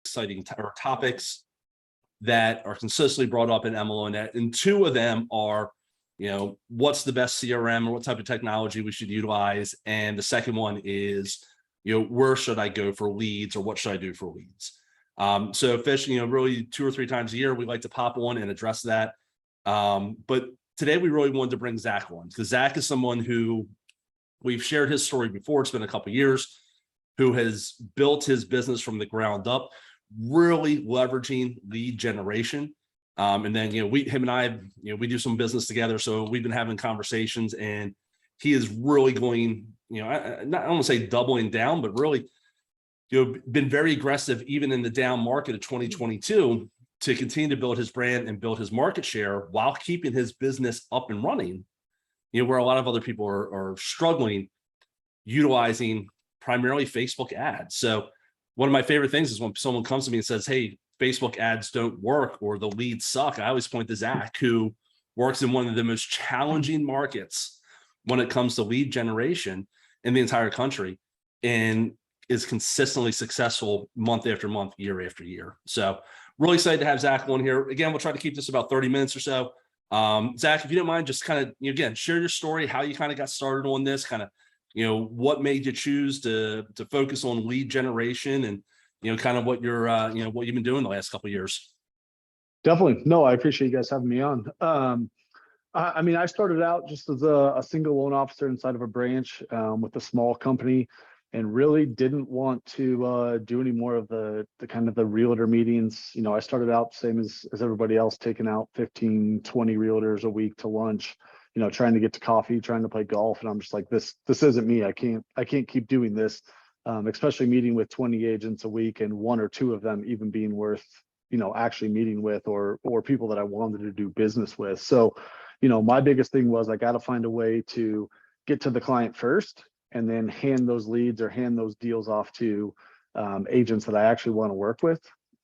exciting or topics that are consistently brought up in MLO Net, and two of them are, what's the best CRM or what type of technology we should utilize, and the second one is, where should I go for leads or what should I do for leads? So Fish, really 2 or 3 times a year we like to pop on and address that. But today we really wanted to bring Zach on because Zach is someone who we've shared his story before. It's been a couple of years, who has built his business from the ground up, really leveraging lead generation. And then, him and I, we do some business together. So we've been having conversations, and he is really going, I don't want to say doubling down, but really, been very aggressive even in the down market of 2022 to continue to build his brand and build his market share while keeping his business up and running, where a lot of other people are struggling utilizing primarily Facebook ads. So one of my favorite things is when someone comes to me and says, hey, Facebook ads don't work or the leads suck. I always point to Zach, who works in one of the most challenging markets when it comes to lead generation in the entire country, and is consistently successful month after month, year after year. So really excited to have Zach on here. Again, we'll try to keep this about 30 minutes or so. Zach, if you don't mind, just kind of, again, share your story, how you kind of got started on this, kind of, what made you choose to focus on lead generation, and, kind of what you're, what you've been doing the last couple of years. Definitely. No, I appreciate you guys having me on. I started out just as a single loan officer inside of a branch with a small company, and really didn't want to do any more of the kind of the realtor meetings. I started out same as everybody else, taking out 15, 20 realtors a week to lunch, trying to get to coffee, trying to play golf. And I'm just like, this isn't me. I can't keep doing this, especially meeting with 20 agents a week and 1 or 2 of them even being worth, actually meeting with or people that I wanted to do business with. So, my biggest thing was I got to find a way to get to the client first, and then hand those leads or hand those deals off to agents that I actually want to work with.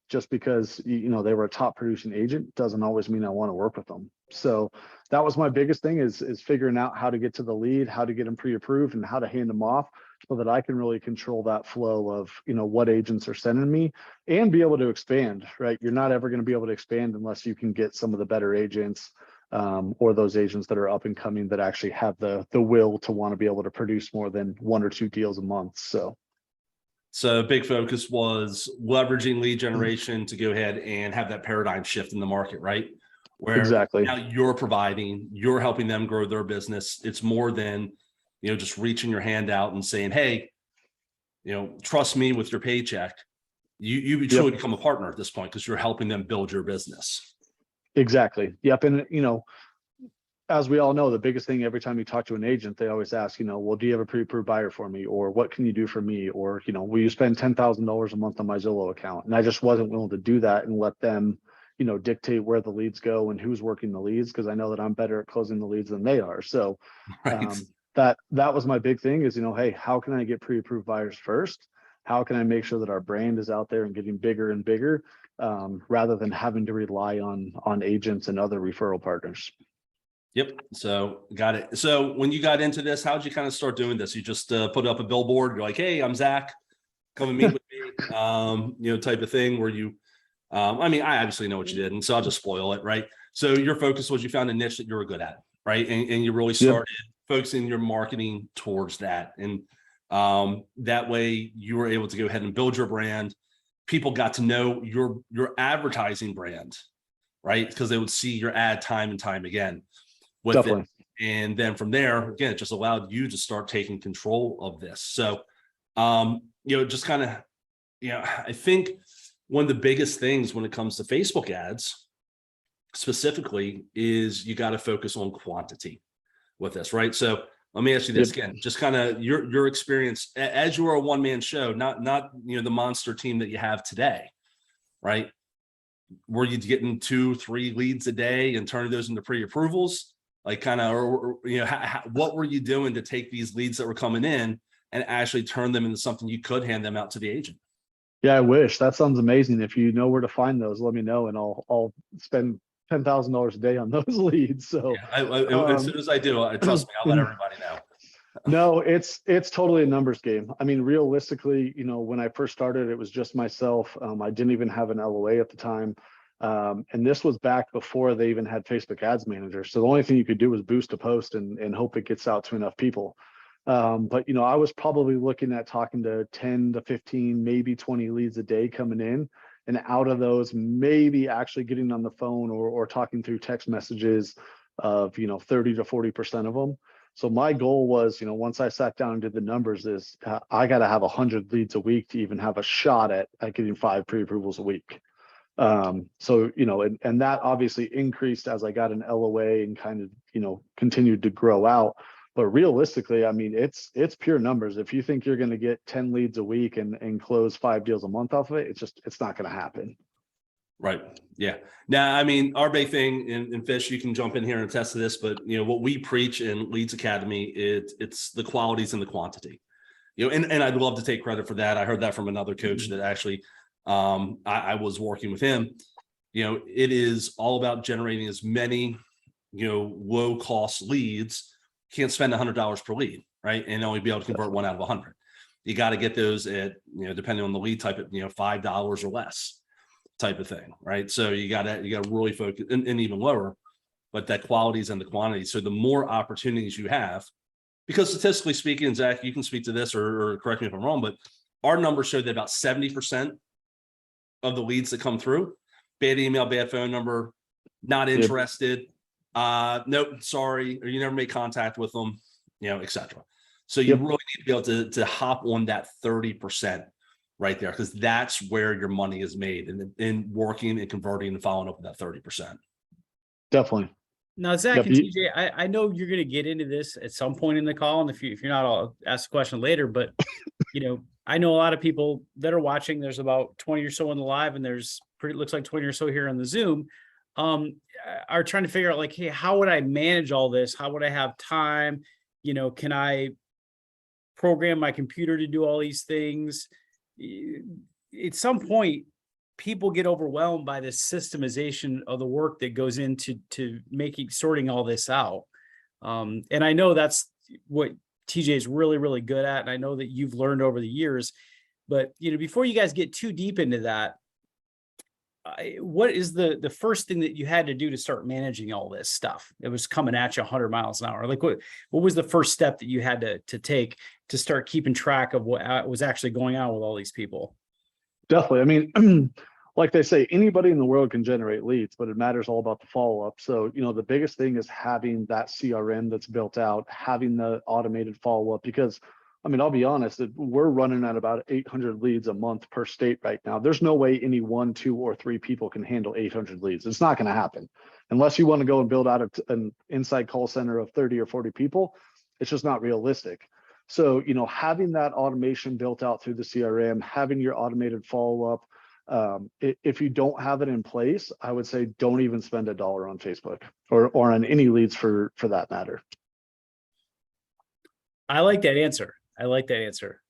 Just because, they were a top producing agent doesn't always mean I want to work with them. So that was my biggest thing is figuring out how to get to the lead, how to get them pre-approved, and how to hand them off so that I can really control that flow of, what agents are sending me and be able to expand, right? You're not ever going to be able to expand unless you can get some of the better agents or those agents that are up and coming that actually have the will to want to be able to produce more than 1 or 2 deals a month. So a big focus was leveraging lead generation to go ahead and have that paradigm shift in the market, right? Where exactly now you're helping them grow their business. It's more than, just reaching your hand out and saying, hey, trust me with your paycheck. You truly become a partner at this point because you're helping them build your business. Exactly. Yep. And, as we all know, the biggest thing every time you talk to an agent, they always ask, well, do you have a pre-approved buyer for me? Or what can you do for me? Or, will you spend $10,000 a month on my Zillow account? And I just wasn't willing to do that and let them, dictate where the leads go and who's working the leads, because I know that I'm better at closing the leads than they are. So right. That was my big thing is, hey, how can I get pre-approved buyers first? How can I make sure that our brand is out there and getting bigger and bigger, rather than having to rely on agents and other referral partners? Yep. So got it. So when you got into this, how did you kind of start doing this? You just put up a billboard. You're like, hey, I'm Zach. Come and meet with me, type of thing where you, I obviously know what you did. And so I'll just spoil it. Right. So your focus was you found a niche that you were good at. Right. And you really started focusing your marketing towards that. And that way you were able to go ahead and build your brand. People got to know your advertising brand, right? Because they would see your ad time and time again with Definitely. it. And then from there, again, it just allowed you to start taking control of this. So, just kind of, I think one of the biggest things when it comes to Facebook ads specifically is you got to focus on quantity with this, right? So let me ask you this again, just kind of your experience as you are a one-man show, not the monster team that you have today, right? Were you getting 2-3 leads a day and turning those into pre-approvals? Like kind of, or what were you doing to take these leads that were coming in and actually turn them into something you could hand them out to the agent? Yeah, I wish. That sounds amazing. If you know where to find those, let me know, and I'll spend $10,000 a day on those leads. So as soon as I do, trust me, I'll let everybody know. No, it's totally a numbers game. I mean, realistically, when I first started, it was just myself. I didn't even have an LOA at the time. And this was back before they even had Facebook Ads Manager. So the only thing you could do was boost a post and hope it gets out to enough people. But I was probably looking at talking to 10 to 15, maybe 20 leads a day coming in. And out of those, maybe actually getting on the phone or talking through text messages of 30 to 40% of them. So my goal was, once I sat down and did the numbers, is I got to have 100 leads a week to even have a shot at getting 5 pre-approvals a week. So and that obviously increased as I got an LOA and kind of continued to grow out. But realistically, I mean, it's pure numbers. If you think you're going to get 10 leads a week and close 5 deals a month off of it, it's not going to happen. Right. Yeah. Now, I mean, our big thing in Fish, you can jump in here and attest to this, but what we preach in Leads Academy, it's the qualities and the quantity. And I'd love to take credit for that. I heard that from another coach that actually I was working with him. It is all about generating as many, low cost leads. Can't spend $100 per lead, right? And only be able to convert 1 out of 100. You got to get those at, depending on the lead type, at $5 or less type of thing, right? So you got to really focus, and even lower, but that qualities and the quantities. So the more opportunities you have, because statistically speaking, Zach, you can speak to this or correct me if I'm wrong, but our numbers show that about 70% of the leads that come through, bad email, bad phone number, not interested, nope, sorry, or you never made contact with them, etc. So you really need to be able to hop on that 30% right there, because that's where your money is made, and in working and converting and following up with that 30%. Definitely. Now, Zach and TJ, I know you're going to get into this at some point in the call, and if you're not, I'll ask a question later. But I know a lot of people that are watching. There's about 20 or so on the live, and looks like 20 or so here on the Zoom. Are trying to figure out, like, hey, how would I manage all this? How would I have time? Can I program my computer to do all these things? At some point, people get overwhelmed by this systemization of the work that goes into sorting all this out. And I know that's what TJ is really, really good at. And I know that you've learned over the years, but before you guys get too deep into that, what is the first thing that you had to do to start managing all this stuff? It was coming at you 100 miles an hour. Like what was the first step that you had to take to start keeping track of what was actually going on with all these people? Definitely. I mean, like they say, anybody in the world can generate leads, but it matters all about the follow-up. So, the biggest thing is having that CRM that's built out, having the automated follow-up, because I mean, I'll be honest, we're running at about 800 leads a month per state right now. There's no way any 1, 2, or 3 people can handle 800 leads. It's not going to happen unless you want to go and build out an inside call center of 30 or 40 people. It's just not realistic. So, having that automation built out through the CRM, having your automated follow-up, if you don't have it in place, I would say don't even spend $1 on Facebook or on any leads for that matter. I like that answer.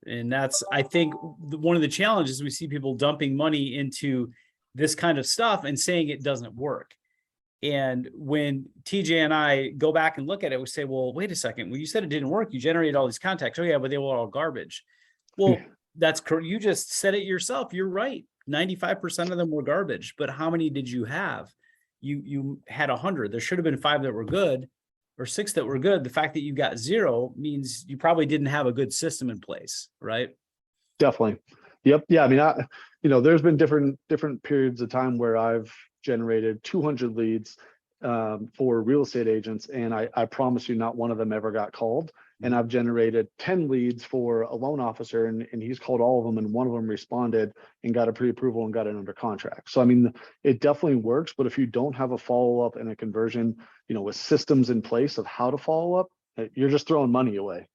And that's, I think, one of the challenges. We see people dumping money into this kind of stuff and saying it doesn't work. And when TJ and I go back and look at it, we say, well, wait a second. Well, you said it didn't work. You generated all these contacts. Oh yeah, but they were all garbage. Well, that's correct. You just said it yourself. You're right. 95% of them were garbage, but how many did you have? You had 100. There should have been 5 that were good, or 6 that were good. The fact that you got 0 means you probably didn't have a good system in place, right? Definitely. Yep. Yeah. I mean, there's been different periods of time where I've generated 200 leads for real estate agents, and I promise you, not one of them ever got called. And I've generated 10 leads for a loan officer, and he's called all of them, and one of them responded and got a pre-approval and got it under contract. So I mean, it definitely works, but if you don't have a follow-up and a conversion, with systems in place of how to follow up, you're just throwing money away.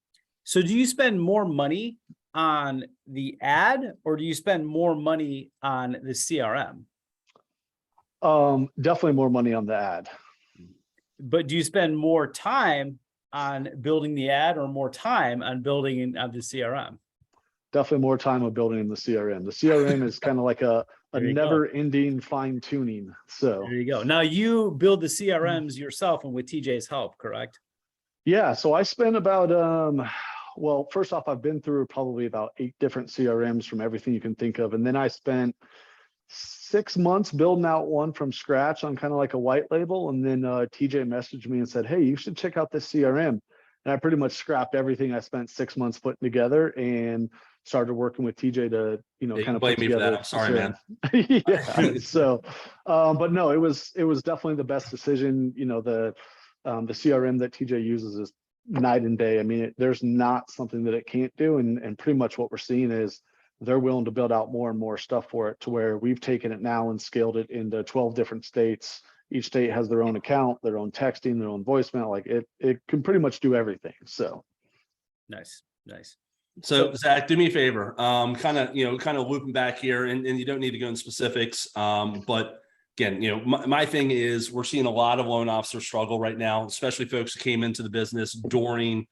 So do you spend more money on the ad, or do you spend more money on the CRM? Definitely more money on the ad. But do you spend more time on building the ad, or more time on building the CRM? Definitely more time on building in the CRM. The CRM is kind of like a never-ending fine-tuning. So there you go. Now you build the CRMs yourself and with TJ's help, correct? Yeah, so I spent about well, first off, I've been through probably about 8 different CRMs from everything you can think of. And then I spent 6 months building out one from scratch on kind of like a white label. And then TJ messaged me and said, "Hey, you should check out this CRM." And I pretty much scrapped everything I spent 6 months putting together and started working with TJ to, Yeah, you kind can of blame put me for that. together I'm sorry, man. CRM. Yeah. So, but no, it was definitely the best decision. The CRM that TJ uses is night and day. I mean, there's not something that it can't do. And pretty much what we're seeing is they're willing to build out more and more stuff for it, to where we've taken it now and scaled it into 12 different states. Each state has their own account, their own texting, their own voicemail. Like it can pretty much do everything. So Nice, nice. So Zach, do me a favor, kind of looping back here, and you don't need to go in specifics. But again, my thing is we're seeing a lot of loan officers struggle right now, especially folks who came into the business during,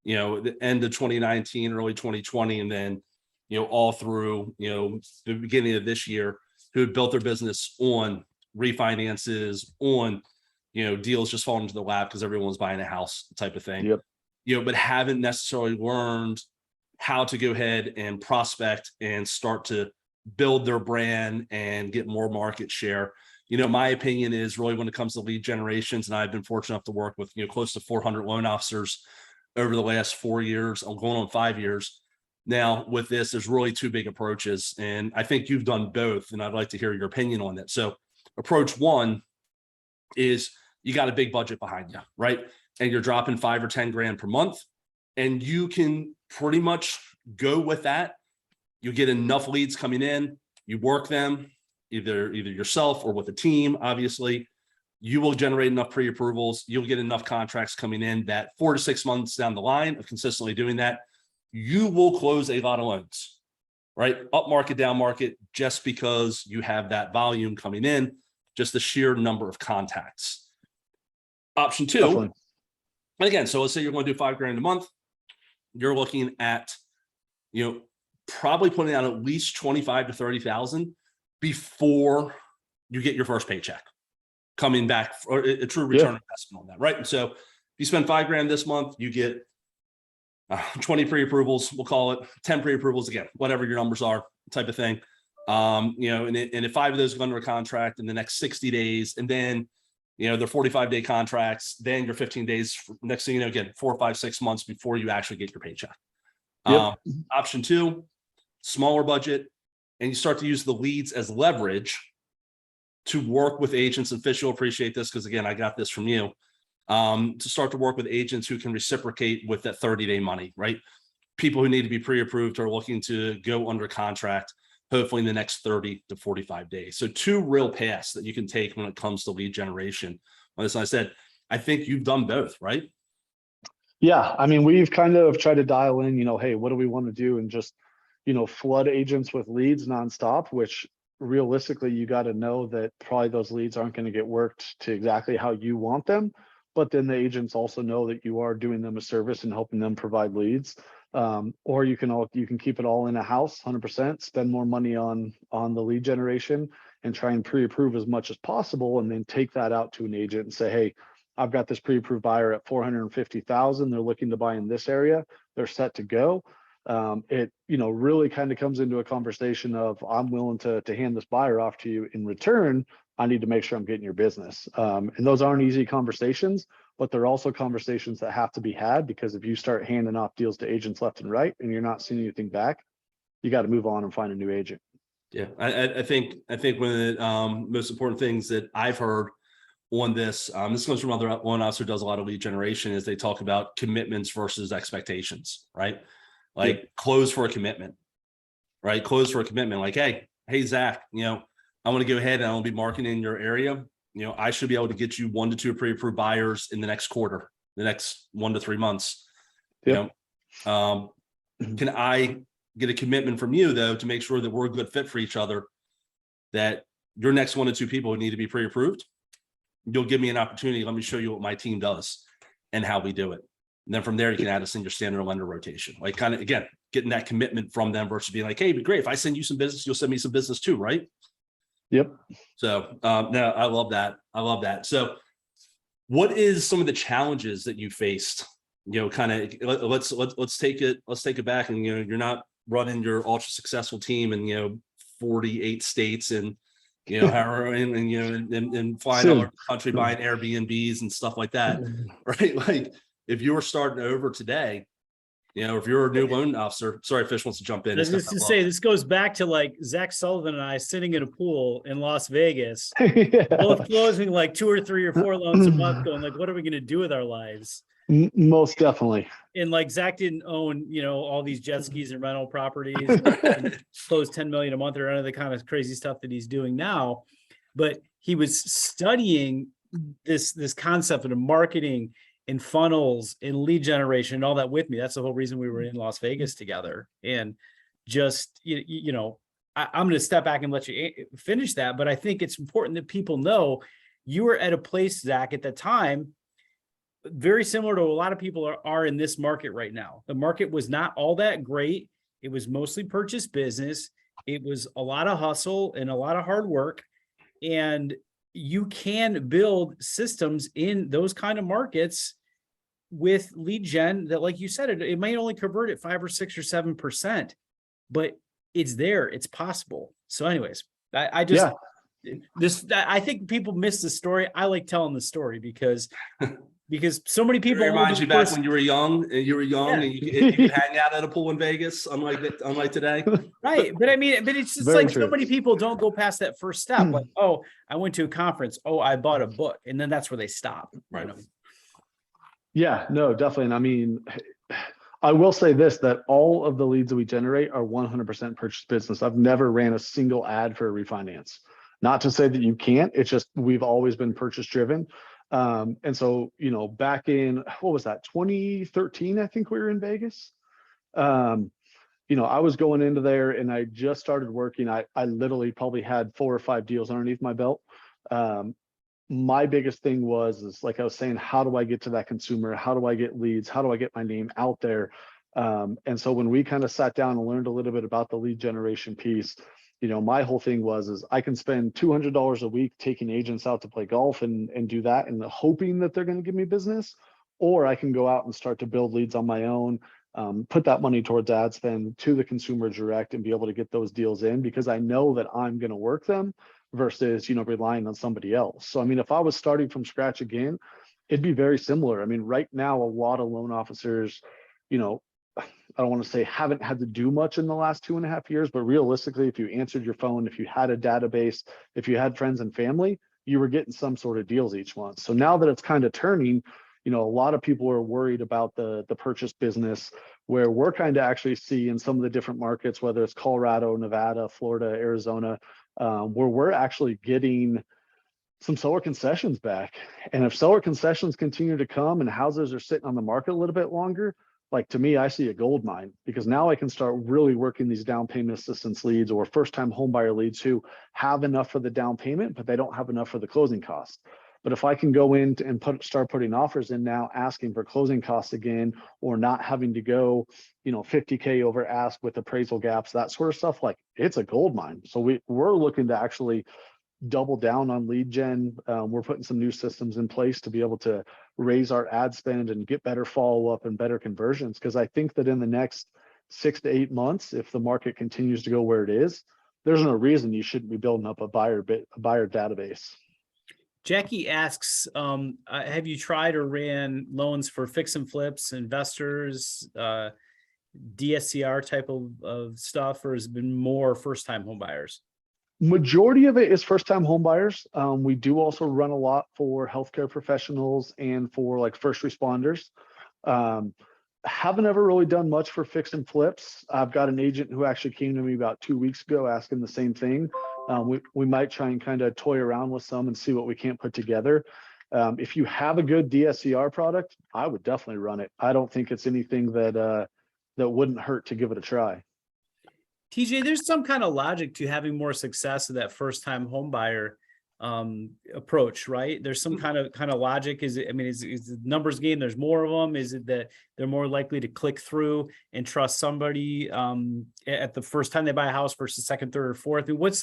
the end of 2019, early 2020, and then, all through, the beginning of this year, who had built their business on refinances, on, deals just falling into the lap because everyone was buying a house type of thing. yep. But haven't necessarily learned how to go ahead and prospect and start to build their brand and get more market share. My opinion is really when it comes to lead generations, and I've been fortunate enough to work with, close to 400 loan officers over the last 4 years. I'm going on 5 years. Now with this, there's really two big approaches, and I think you've done both, and I'd like to hear your opinion on that. So approach one is you got a big budget behind you, right? And you're dropping 5 or 10 grand per month, and you can pretty much go with that. You get enough leads coming in, you work them either yourself or with a team. Obviously, you will generate enough pre-approvals. You'll get enough contracts coming in that 4 to 6 months down the line of consistently doing that, you will close a lot of loans, right? Up market, down market, just because you have that volume coming in, just the sheer number of contacts. Option two, Definitely. and again, so let's say you're going to do 5 grand a month. You're looking at, probably putting out at least 25 to 30,000 before you get your first paycheck coming back, or a true return investment on that, right? And so if you spend 5 grand this month, you get 20 pre-approvals, we'll call it 10 pre-approvals, again, whatever your numbers are, type of thing. And if 5 of those go under a contract in the next 60 days, and then they're 45-day contracts, then you're 15 days, next thing you know, again, 4, 5, 6 months before you actually get your paycheck. Option two, smaller budget, and you start to use the leads as leverage to work with agents. And Fish, you'll appreciate this because, again, I got this from you, to start to work with agents who can reciprocate with that 30-day money, right? People who need to be pre-approved are looking to go under contract, hopefully in the next 30 to 45 days. So 2 real paths that you can take when it comes to lead generation. As I said, I think you've done both, right? Yeah. I mean, we've kind of tried to dial in, hey, what do we want to do? And just, flood agents with leads nonstop, which realistically, you got to know that probably those leads aren't going to get worked to exactly how you want them. But then the agents also know that you are doing them a service and helping them provide leads. Or you can keep it all in a house 100%, spend more money on the lead generation and try and pre-approve as much as possible, and then take that out to an agent and say, hey, I've got this pre-approved buyer at 450,000. They're looking to buy in this area. They're set to go. It really kind of comes into a conversation of, I'm willing to hand this buyer off to you. In return, I need to make sure I'm getting your business. And those aren't easy conversations, but they're also conversations that have to be had, because if you start handing off deals to agents left and right and you're not seeing anything back, you got to move on and find a new agent. Yeah, I think one of the most important things that I've heard on this, this comes from other loan officer who does a lot of lead generation, is they talk about commitments versus expectations, right? Like close for a commitment, right? Close for a commitment. Like, hey, Zach, I want to go ahead and I'll be marketing in your area. I should be able to get you 1 to 2 pre-approved buyers in the next quarter, the next 1 to 3 months. Can I get a commitment from you, though, to make sure that we're a good fit for each other, that your next 1 to 2 people need to be pre-approved? You'll give me an opportunity. Let me show you what my team does and how we do it. And then from there, you can add us in your standard lender rotation. Like, kind of, again, getting that commitment from them versus being like, hey, it'd be great if I send you some business, you'll send me some business too, right? Yep. So no, I love that. So what is some of the challenges that you faced? You know, kind of let's take it back, and you're not running your ultra successful team in 48 states and however and flying all over the country buying Airbnbs and stuff like that, right? Like if you were starting over today, if you're a new loan officer, sorry, Fish wants to jump in. I was just to say, this goes back to like Zach Sullivan and I sitting in a pool in Las Vegas, both closing like 2 or 3 or 4 loans a month, going like, what are we going to do with our lives? Most definitely. And like Zach didn't own, all these jet skis and rental properties, and close 10 million a month or any of the kind of crazy stuff that he's doing now. But he was studying this concept of marketing and funnels and lead generation and all that with me. That's the whole reason we were in Las Vegas together. And just, I'm going to step back and let you finish that. But I think it's important that people know you were at a place, Zach, at the time, very similar to a lot of people are in this market right now. The market was not all that great. It was mostly purchase business. It was a lot of hustle and a lot of hard work. And you can build systems in those kind of markets with lead gen that, like you said, it might only convert at 5 or 6 or 7%, but it's there, it's possible. So anyways, I think people miss the story. I like telling the story because so many people remind you back when you were young and and you could hang out at a pool in Vegas, unlike today. Right. But it's just Very like true. so many people don't go past that first step. Like, oh, I went to a conference. Oh, I bought a book. And then that's where they stop. Right. Yeah, no, definitely. And I will say this, that all of the leads that we generate are 100% purchase business. I've never ran a single ad for a refinance. Not to say that you can't, it's just, we've always been purchase driven. And so, back in, what was that? 2013, I think we were in Vegas. I was going into there and I just started working. I literally probably had 4 or 5 deals underneath my belt. My biggest thing is like I was saying, how do I get to that consumer? How do I get leads? How do I get my name out there? And so when we kind of sat down and learned a little bit about the lead generation piece, my whole thing is I can spend $200 a week taking agents out to play golf and do that and hoping that they're going to give me business, or I can go out and start to build leads on my own, put that money towards ad spend to the consumer direct and be able to get those deals in because I know that I'm going to work them versus, relying on somebody else. So, if I was starting from scratch again, it'd be very similar. Right now, a lot of loan officers, I don't want to say haven't had to do much in the last 2.5 years, but realistically, if you answered your phone, if you had a database, if you had friends and family, you were getting some sort of deals each month. So now that it's kind of turning, a lot of people are worried about the purchase business, where we're kind of actually seeing some of the different markets, whether it's Colorado, Nevada, Florida, Arizona, where we're actually getting some seller concessions back. And if seller concessions continue to come and houses are sitting on the market a little bit longer, like to me, I see a gold mine because now I can start really working these down payment assistance leads or first-time home buyer leads who have enough for the down payment, but they don't have enough for the closing costs. But if I can go in and start putting offers in now, asking for closing costs again, or not having to go, $50K over ask with appraisal gaps, that sort of stuff, like it's a gold mine. So we're looking to actually double down on lead gen. We're putting some new systems in place to be able to raise our ad spend and get better follow-up and better conversions. Because I think that in the next 6 to 8 months, if the market continues to go where it is, there's no reason you shouldn't be building up a buyer database. Jackie asks, have you tried or ran loans for fix and flips, investors, DSCR type of stuff, or has it been more first-time home buyers? Majority of it is first-time home buyers. We do also run a lot for healthcare professionals and for like first responders. Haven't ever really done much for fix and flips. I've got an agent who actually came to me about 2 weeks ago asking the same thing. We might try and kind of toy around with some and see what we can't put together. If you have a good DSCR product, I would definitely run it. I don't think it's anything that wouldn't hurt to give it a try. TJ, there's some kind of logic to having more success with that first-time home buyer approach, right? There's some kind of logic. Is it the numbers game? There's more of them. Is it that they're more likely to click through and trust somebody at the first time they buy a house versus second, third, or fourth? What's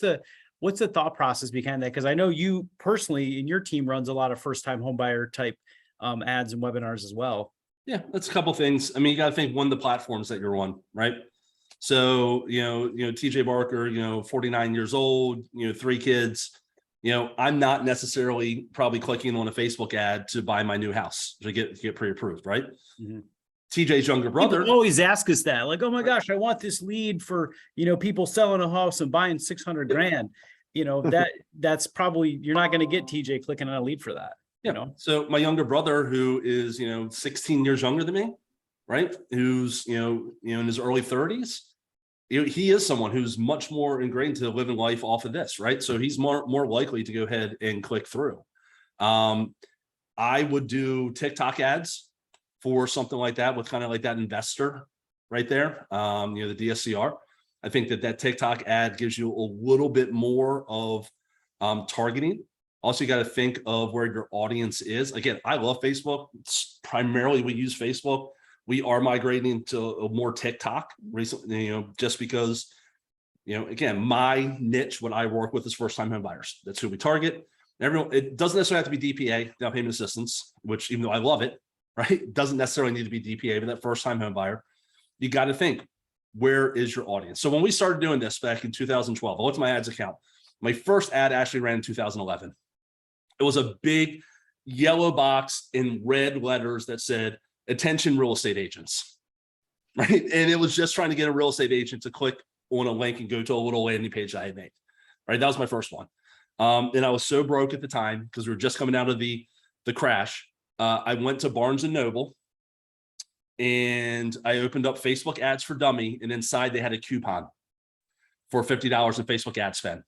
what's the thought process behind that? Because I know you personally and your team runs a lot of first-time home buyer type ads and webinars as well. Yeah, that's a couple things. I mean, you got to think one of the platforms that you're on, right? So, TJ Barker, 49 years old, 3 kids. I'm not necessarily probably clicking on a Facebook ad to buy my new house to get pre-approved, right? Mhm. TJ's younger brother. People always ask us that, like, oh my gosh, I want this lead for, people selling a house and buying 600 grand. That's probably, you're not going to get TJ clicking on a lead for that. So my younger brother, who is, 16 years younger than me, right? Who's, in his early 30s. He is someone who's much more ingrained to living life off of this, right? So he's more likely to go ahead and click through. I would do TikTok ads for something like that with kind of like that investor right there, the DSCR. I think that TikTok ad gives you a little bit more of targeting. Also, you got to think of where your audience is. Again, I love Facebook. It's primarily we use Facebook. We are migrating to more TikTok recently, just because, again, my niche, what I work with is first-time home buyers. That's who we target. Everyone, it doesn't necessarily have to be DPA, down payment assistance, which even though I love it, right, it doesn't necessarily need to be DPA, but that first-time home buyer, you got to think, where is your audience? So when we started doing this back in 2012, I looked at my ads account. My first ad actually ran in 2011. It was a big yellow box in red letters that said, "Attention real estate agents," right? And it was just trying to get a real estate agent to click on a link and go to a little landing page that I had made, right? That was my first one. And I was so broke at the time because we were just coming out of the crash. I went to Barnes and Noble and I opened up Facebook ads for dummy. And inside they had a coupon for $50 in Facebook ad spend.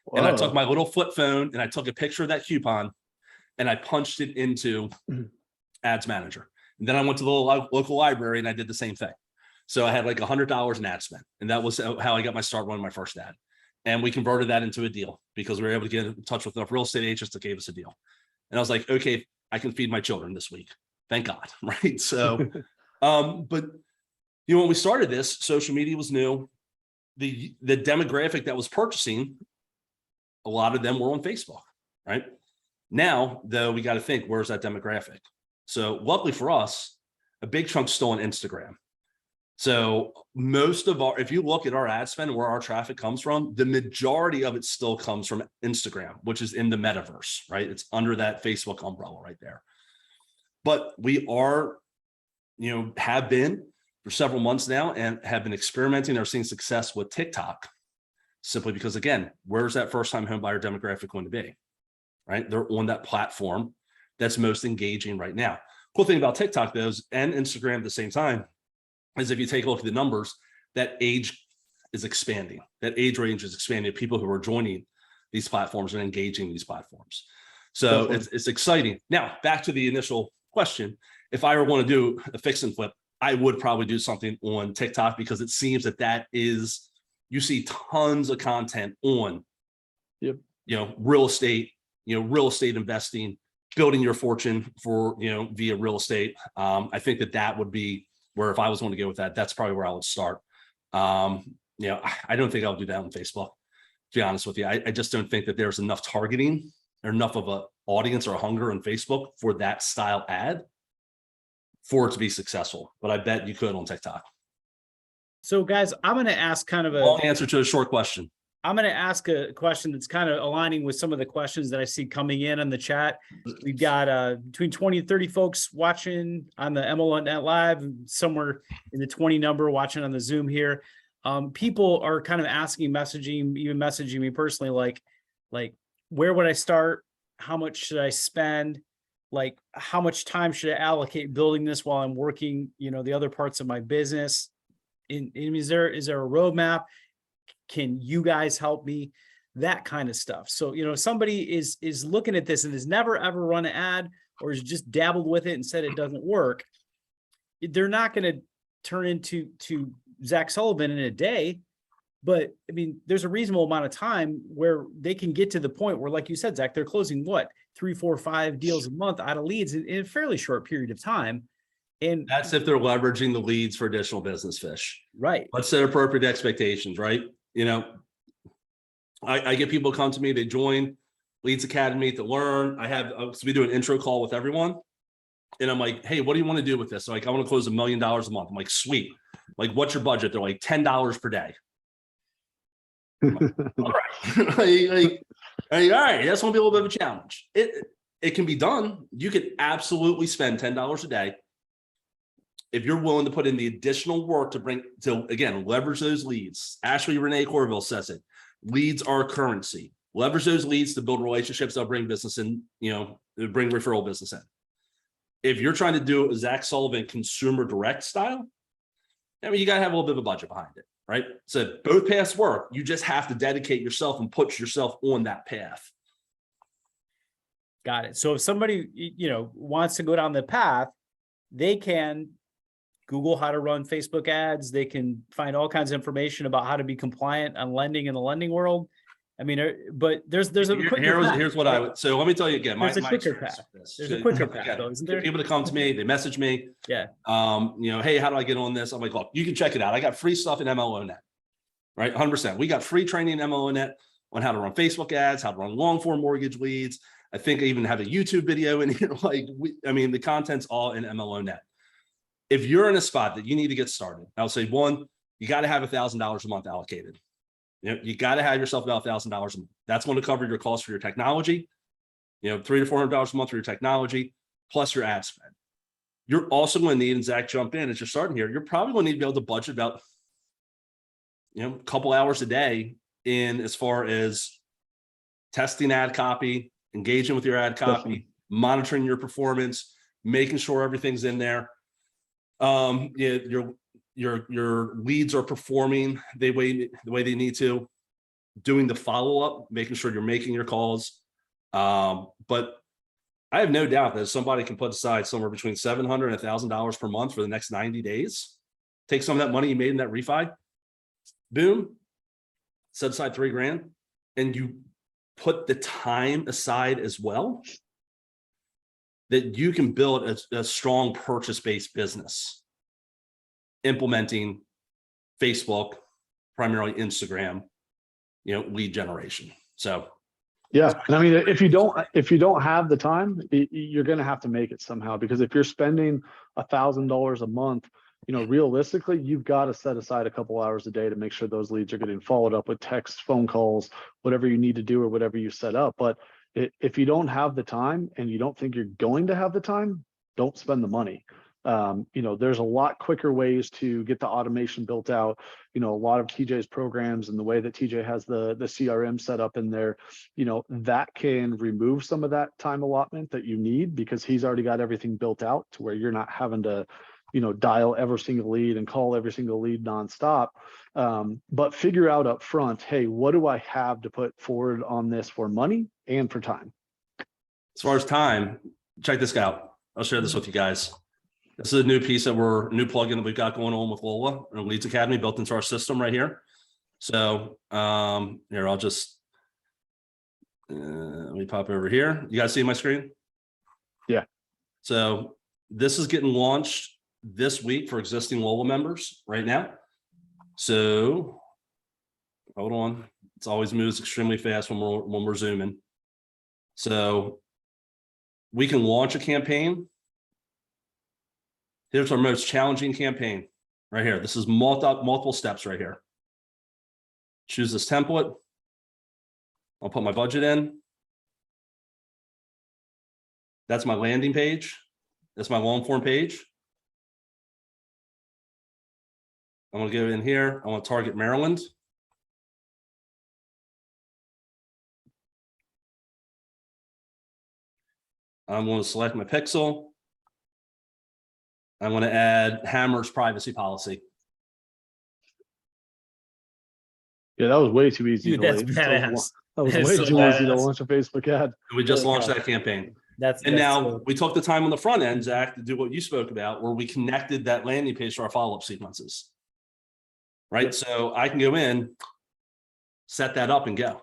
Whoa. And I took my little flip phone and I took a picture of that coupon and I punched it into Ads Manager. And then I went to the local library and I did the same thing. So I had like $100 in ad spend. And that was how I got my start running my first ad. And we converted that into a deal because we were able to get in touch with enough real estate agents that gave us a deal. And I was like, okay, I can feed my children this week. Thank God. Right. So, but when we started this, social media was new. The demographic that was purchasing, a lot of them were on Facebook, right? Now, though, we got to think, where's that demographic? So luckily for us, a big chunk's still on Instagram. So most of if you look at our ad spend, where our traffic comes from, the majority of it still comes from Instagram, which is in the metaverse, right? It's under that Facebook umbrella right there. But we are, have been for several months now and have been experimenting or seeing success with TikTok, simply because, again, where's that first-time home buyer demographic going to be, right? They're on that platform that's most engaging right now. Cool thing about TikTok, though, and Instagram at the same time, is if you take a look at the numbers, that age is expanding. That age range is expanding. People who are joining these platforms and engaging these platforms. So it's exciting. Now, back to the initial question. If I were going to do a fix and flip, I would probably do something on TikTok because it seems that is, you see tons of content on, real estate, real estate investing, building your fortune for, via real estate. I think that would be where, if I was going to go with that, that's probably where I would start. I don't think I'll do that on Facebook, to be honest with you. I just don't think that there's enough targeting or enough of a audience or hunger on Facebook for that style ad for it to be successful. But I bet you could on TikTok. So guys, I'm going to ask kind of a long answer to a short question. I'm going to ask a question that's kind of aligning with some of the questions that I see coming in on the chat. We've got between 20 and 30 folks watching on the MLO Net Live, and somewhere in the 20 number watching on the Zoom here. People are kind of asking, even messaging me personally, like, where would I start? How much should I spend? Like, how much time should I allocate building this while I'm working, the other parts of my business? Is there a roadmap? Can you guys help me? That kind of stuff. So, somebody is looking at this and has never ever run an ad or has just dabbled with it and said it doesn't work. They're not going to turn into Zach Sullivan in a day. But I mean, there's a reasonable amount of time where they can get to the point where, like you said, Zach, they're closing 3, 4, 5 deals a month out of leads in a fairly short period of time. And that's if they're leveraging the leads for additional business fish. Right. Let's set appropriate expectations, right? I get people come to me, they join Leads Academy to learn. So we do an intro call with everyone. And I'm like, hey, what do you want to do with this? So like, I want to close $1 million a month. I'm like, sweet. Like, what's your budget? They're like $10 per day. Like, all right. All right. That's going to be a little bit of a challenge. It can be done. You could absolutely spend $10 a day if you're willing to put in the additional work to again, leverage those leads. Ashley Renee Corville says it. Leads are currency. Leverage those leads to build relationships that'll bring business in, bring referral business in. If you're trying to do a Zach Sullivan consumer direct style, I mean, you got to have a little bit of a budget behind it, right? So both paths work. You just have to dedicate yourself and put yourself on that path. Got it. So if somebody, wants to go down the path, they can Google how to run Facebook ads. They can find all kinds of information about how to be compliant on lending in the lending world. I mean, but there's a quicker path. Here's what I would. So let me tell you again. There's a quicker path. There's a quicker path, though, isn't there? People to come to me, they message me. Yeah. Hey, how do I get on this? I'm like, look, you can check it out. I got free stuff in MLO Net, right? 100%. We got free training in MLO Net on how to run Facebook ads, how to run long form mortgage leads. I think I even have a YouTube video in here. The content's all in MLO Net. If you're in a spot that you need to get started, I'll say one, you got to have $1,000 a month allocated. You got to have yourself about $1,000 a month. That's going to cover your costs for your technology, $300 to $400 a month for your technology, plus your ad spend. You're also going to need, and Zach, jump in as you're starting here, you're probably going to need to be able to budget about, a couple hours a day in as far as testing ad copy, engaging with your ad copy, monitoring your performance, making sure everything's in there. Your leads are performing the way they need to, doing the follow-up, making sure you're making your calls. But I have no doubt that somebody can put aside somewhere between $700 and $1,000 per month for the next 90 days. Take some of that money you made in that refi, boom, set aside $3,000, and you put the time aside as well, that you can build a strong purchase-based business, implementing Facebook, primarily Instagram, lead generation. So, yeah. And I mean, if you don't have the time, you're going to have to make it somehow, because if you're spending $1,000 a month, realistically, you've got to set aside a couple hours a day to make sure those leads are getting followed up with text, phone calls, whatever you need to do or whatever you set up. But if you don't have the time and you don't think you're going to have the time, don't spend the money. There's a lot quicker ways to get the automation built out. A lot of TJ's programs and the way that TJ has the CRM set up in there, that can remove some of that time allotment that you need, because he's already got everything built out to where you're not having to, dial every single lead and call every single lead nonstop. But figure out up front, hey, what do I have to put forward on this for money and for time? as far as time, check this out. I'll share this with you guys. This is a new piece new plugin that we've got going on with Lola and Leads Academy built into our system right here. So here, I'll just, let me pop over here. You guys see my screen? Yeah. So this is getting launched this week for existing Lola members right now. So hold on. It's always moves extremely fast when we're zooming. So we can launch a campaign. Here's our most challenging campaign right here. This is multiple steps right here. Choose this template. I'll put my budget in. That's my landing page. That's my long form page. I'm going to go in here. I want to target Maryland. I'm going to select my pixel. I'm going to add Hammer's privacy policy. Yeah, that was way too easy. Dude, that's badass. That was way too easy to launch a Facebook ad. We just launched that campaign. Now we took the time on the front end, Zach, to do what you spoke about, where we connected that landing page to our follow-up sequences. Right. Yep. So I can go in, set that up and go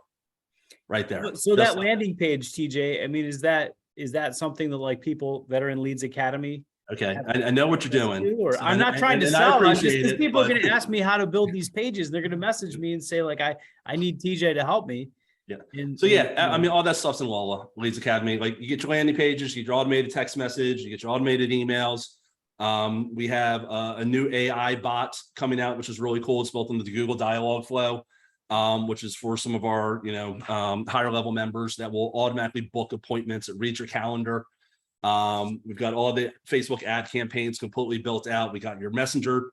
right there. So that landing page, TJ, I mean, is that something that like people that are in Leads Academy Okay, I know what you're doing. Or So, I'm not trying to and I sell. I'm just appreciate because it, people are but- going to ask me how to build these pages. They're going to message me and say like, I need TJ to help me. Yeah. And, So yeah, I mean, all that stuff's in Lola Leads Academy. Like you get your landing pages, you get your automated text message, you get your automated emails. We have a new AI bot coming out, which is really cool. It's built into the Google Dialog flow, which is for some of our, higher level members that will automatically book appointments. It reads your calendar. We've got all the Facebook ad campaigns completely built out. We got your Messenger,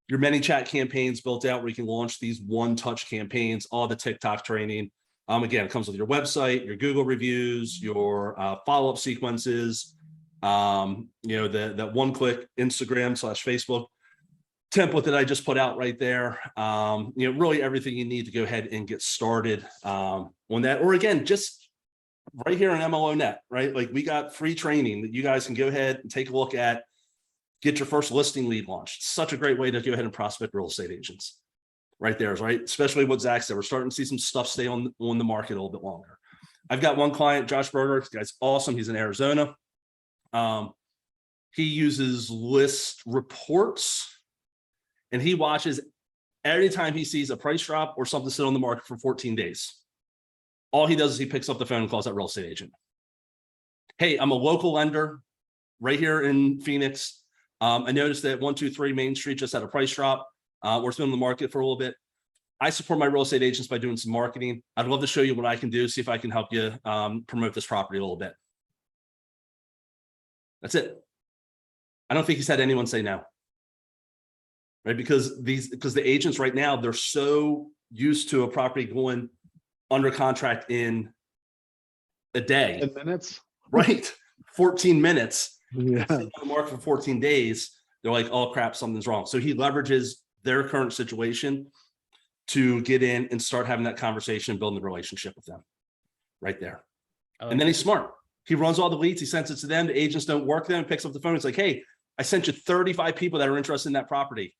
your ManyChat campaigns built out where you can launch these one-touch campaigns, all the TikTok training. Again, it comes with your website, your Google reviews, your follow-up sequences, that one-click Instagram/Facebook template that I just put out right there. Really everything you need to go ahead and get started on that. Or again, just right here on MLO Net, right? Like we got free training that you guys can go ahead and take a look at, get your first listing lead launched. It's such a great way to go ahead and prospect real estate agents. Right there, right? Especially what Zach said, we're starting to see some stuff stay on the market a little bit longer. I've got one client, Josh Berger, this guy's awesome. He's in Arizona. He uses list reports and he watches every time he sees a price drop or something sit on the market for 14 days. All he does is he picks up the phone and calls that real estate agent. Hey, I'm a local lender right here in Phoenix. I noticed that 123 Main Street just had a price drop. We're still in the market for a little bit. I support my real estate agents by doing some marketing. I'd love to show you what I can do, see if I can help you promote this property a little bit. That's it. I don't think he's had anyone say no. Right? Because the agents right now, they're so used to a property going under contract in a day. 10 minutes. Right. 14 minutes. Yeah. On the market for 14 days. They're like, oh crap, something's wrong. So he leverages their current situation to get in and start having that conversation, building the relationship with them right there. And then he's smart. He runs all the leads. He sends it to them. The agents don't work them, picks up the phone. It's like, hey, I sent you 35 people that are interested in that property.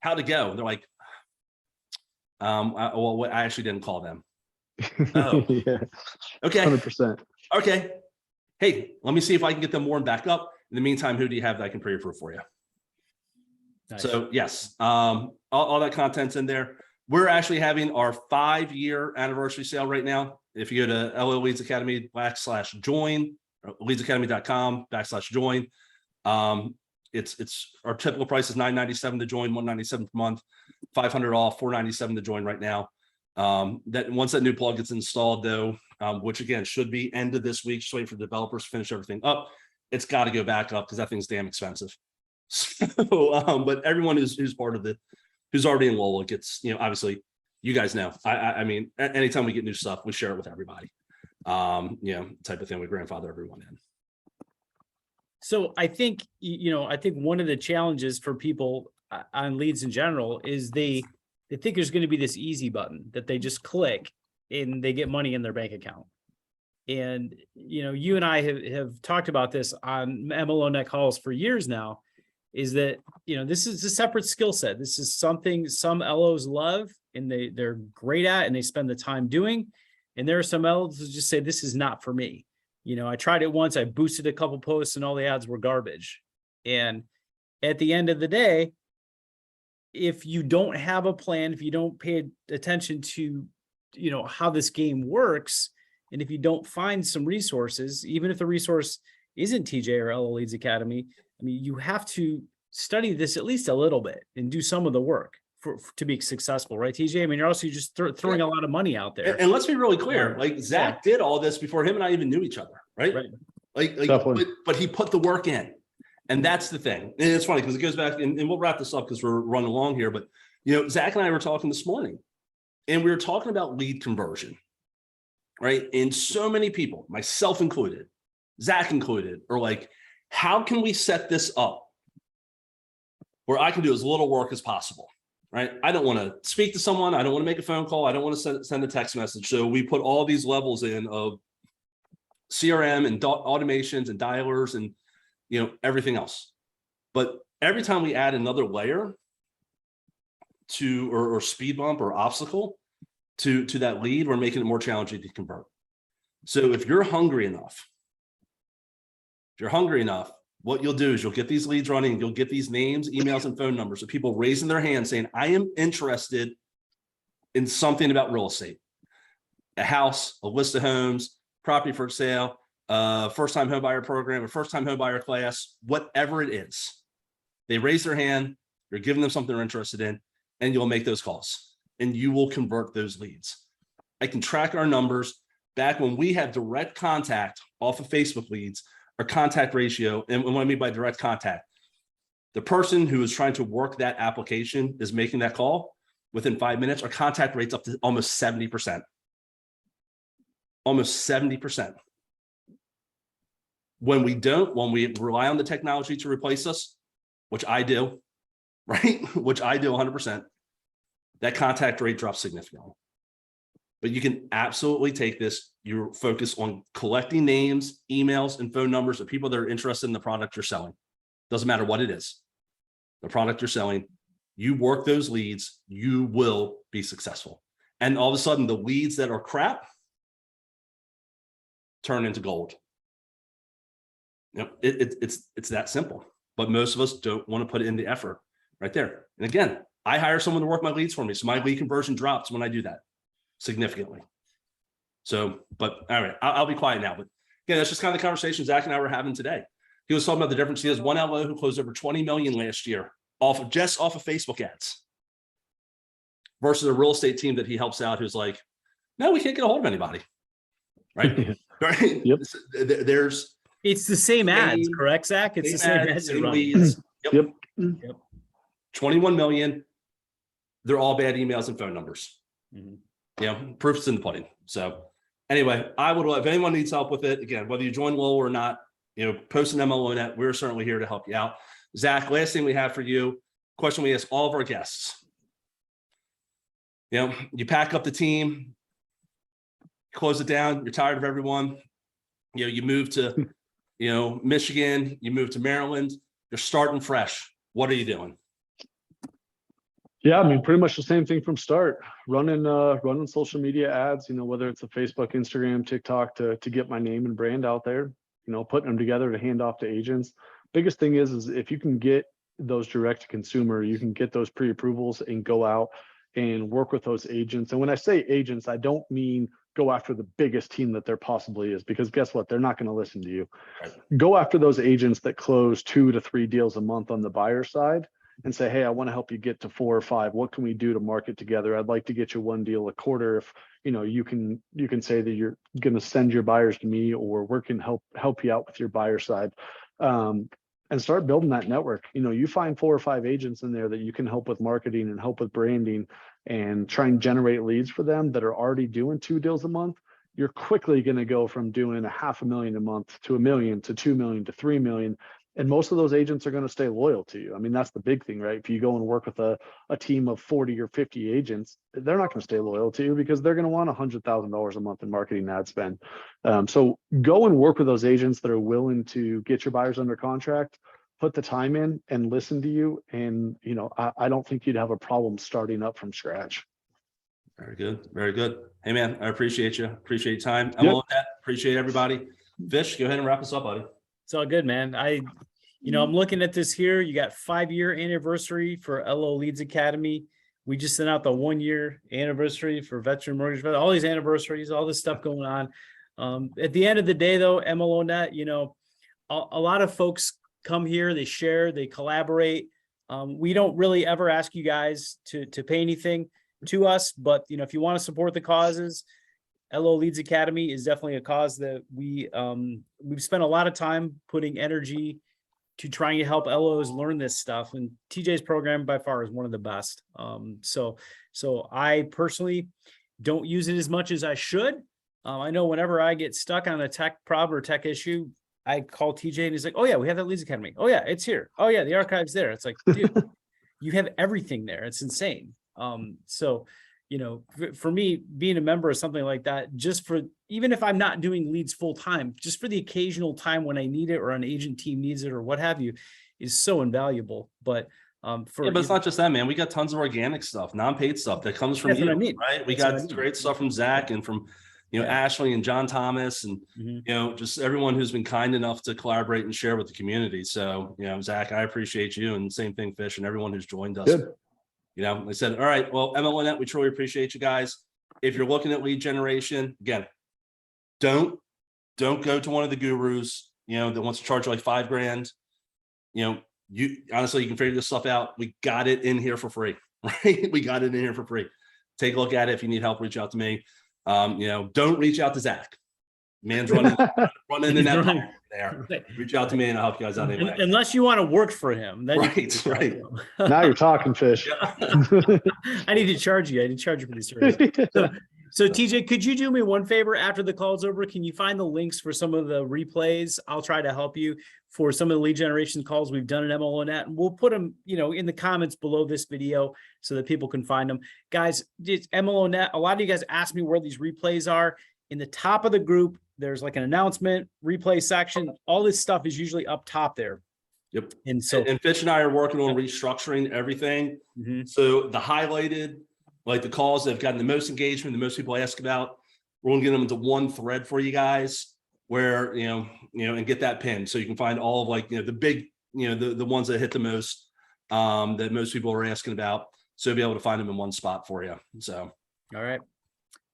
How'd it go? They're like, I actually didn't call them. Oh, yeah. okay. 100%. Okay. Hey, let me see if I can get them warmed back up. In the meantime, who do you have that I can pre-approve for you? Nice. So yes, all that content's in there. We're actually having our 5-year anniversary sale right now. If you go to MLO Leads Academy /join, leadsacademy.com/join. It's our typical price is $997 to join, $197 per month, $500 off, $497 to join right now. That once that new plug gets installed though, which again should be end of this week, just waiting for the developers to finish everything up. It's got to go back up because that thing's damn expensive. So, but everyone who's part of who's already in Lola gets, obviously, you guys know. I mean, anytime we get new stuff, we share it with everybody. Type of thing. We grandfather everyone in. So I think, I think one of the challenges for people on leads in general is they think there's going to be this easy button that they just click and they get money in their bank account. And, you and I have talked about this on MLO Net calls for years now, is that, this is a separate skill set. This is something some LOs love and they're great at and they spend the time doing. And there are some LOs who just say, this is not for me. I tried it once, I boosted a couple posts and all the ads were garbage. And at the end of the day, if you don't have a plan, if you don't pay attention to, how this game works, and if you don't find some resources, even if the resource isn't TJ or LO Leads Academy, I mean, you have to study this at least a little bit and do some of the work to be successful, right, TJ? I mean, you're also just throwing a lot of money out there. And let's be really clear, like Zach did all this before him and I even knew each other, right? But he put the work in. And that's the thing. And it's funny because it goes back, and we'll wrap this up because we're running along here. But, Zach and I were talking this morning, and we were talking about lead conversion, right? And so many people, myself included, Zach included, are like, how can we set this up where I can do as little work as possible, right? I don't want to speak to someone. I don't want to make a phone call. I don't want to send a text message. So we put all these levels in of CRM and automations and dialers and, everything else. But every time we add another layer to, or speed bump or obstacle to that lead, we're making it more challenging to convert. So if you're hungry enough, what you'll do is you'll get these leads running, you'll get these names, emails, and phone numbers of people raising their hand saying, I am interested in something about real estate, a house, a list of homes, property for sale, first-time home buyer program, a first-time home buyer class, whatever it is. They raise their hand, you're giving them something they're interested in, and you'll make those calls and you will convert those leads. I can track our numbers back when we had direct contact off of Facebook leads, our contact ratio. And what I mean by direct contact, the person who is trying to work that application is making that call within 5 minutes. Our contact rate's up to almost 70%. Almost 70%. When we rely on the technology to replace us, which I do, right? Which I do 100%, that contact rate drops significantly. But you can absolutely take this, you focus on collecting names, emails, and phone numbers of people that are interested in the product you're selling. Doesn't matter what it is, the product you're selling, you work those leads, you will be successful. And all of a sudden, the leads that are crap turn into gold. You know, it's that simple. But most of us don't want to put in the effort right there. And again, I hire someone to work my leads for me, so my lead conversion drops when I do that significantly. So, but all right, I'll be quiet now. But again, that's just kind of the conversation Zach and I were having today. He was talking about the difference. He has one MLO who closed over 20 million last year off of Facebook ads, versus a real estate team that he helps out who's like, no, we can't get a hold of anybody. Right? Right. Yep. It's the same ads, correct, Zach? It's the same ads. Same leads. Yep. 21 million. They're all bad emails and phone numbers. Mhm. You know, proof's in the pudding. So anyway, I would, if anyone needs help with it, again, whether you join LO or not, you know, post an MLO net, we're certainly here to help you out. Zach, last thing we have for you, question we ask all of our guests. You know, you pack up the team, close it down, you're tired of everyone. You know, you move to, you know, Michigan, you move to Maryland, you're starting fresh. What are you doing? Yeah, I mean, pretty much the same thing from start. Running social media ads, you know, whether it's a Facebook, Instagram, TikTok, to get my name and brand out there, you know, putting them together to hand off to agents. Biggest thing is if you can get those direct to consumer, you can get those pre-approvals and go out and work with those agents. And when I say agents, I don't mean go after the biggest team that there possibly is, because guess what? They're not going to listen to you. Right. Go after those agents that close 2 to 3 deals a month on the buyer side and say, hey, I want to help you get to 4 or 5. What can we do to market together? I'd like to get you 1 deal a quarter. If you know, you can say that you're going to send your buyers to me, or we can help you out with your buyer side, and start building that network. You know, you find 4 or 5 agents in there that you can help with marketing and help with branding and try and generate leads for them that are already doing 2 deals a month. You're quickly going to go from doing $500,000 a month to $1 million to $2 million to $3 million. And most of those agents are going to stay loyal to you. I mean, that's the big thing, right? If you go and work with a team of 40 or 50 agents, they're not going to stay loyal to you because they're going to want $100,000 a month in marketing ad spend. So go and work with those agents that are willing to get your buyers under contract, put the time in and listen to you. And, you know, I don't think you'd have a problem starting up from scratch. Very good. Very good. Hey, man, I appreciate you. Appreciate your time. Yep. Appreciate everybody. Fish, go ahead and wrap us up, buddy. It's all good, man. I'm looking at this here. You got 5-year anniversary for LO Leads Academy. We just sent out the 1-year anniversary for Veteran Mortgage, all these anniversaries, all this stuff going on. At the end of the day, though, MLO Net, you know, a lot of folks come here, they share, they collaborate. We don't really ever ask you guys to pay anything to us, but you know, if you want to support the causes, LO Leads Academy is definitely a cause that we've spent a lot of time putting energy to trying to help LOs learn this stuff. And TJ's program by far is one of the best. So I personally don't use it as much as I should. I know whenever I get stuck on a tech problem or tech issue, I call TJ and he's like, oh yeah, we have that Leads Academy. Oh yeah, it's here. Oh yeah, the archive's there. It's like, dude, you have everything there. It's insane. So, you know, for me, being a member of something like that, just for, even if I'm not doing leads full time, just for the occasional time when I need it or an agent team needs it or what have you, is so invaluable. But but it's not just that, man. We got tons of organic stuff, non-paid stuff that comes from you, right? We got great stuff from Zach and from you know, Yeah. Ashley and John Thomas and, Mhm. you know, just everyone who's been kind enough to collaborate and share with the community. So, you know, Zach, I appreciate you, and same thing, Fish, and everyone who's joined us. Good. You know, they said, all right, well, MLO Net, we truly appreciate you guys. If you're looking at lead generation, again, don't go to one of the gurus, you know, that wants to charge you like $5,000. You know, you honestly, you can figure this stuff out. We got it in here for free, right? We got it in here for free. Take a look at it. If you need help, reach out to me. You know, don't reach out to Zach. Man's running in He's that running. fire there. Right. Reach out to me and I'll help you guys out anyway. Unless you want to work for him. Then you can Right, reach out right. to him. Now you're talking, Fish. Yeah. I need to charge you. I need to charge you for these services. So TJ, could you do me one favor after the call's over? Can you find the links for some of the replays? I'll try to help you for some of the lead generation calls we've done at MLO Net, and we'll put them, you know, in the comments below this video so that people can find them. Guys, it's MLO Net. A lot of you guys ask me where these replays are. In the top of the group, there's like an announcement, replay section. All this stuff is usually up top there. Yep. And so, And Fitch and I are working on restructuring everything. Mhm. So the highlighted, like the calls that have gotten the most engagement, the most people ask about, we're gonna get them into one thread for you guys where, you know, and get that pinned. So you can find all of like, you know, the big, you know, the ones that hit the most, that most people are asking about. So you'll be able to find them in one spot for you. So. all right.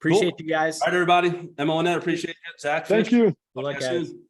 Appreciate you guys. All right, everybody. MLO Net, appreciate it. Zach. Thank Fish, you. talk Good luck, to you guys. soon.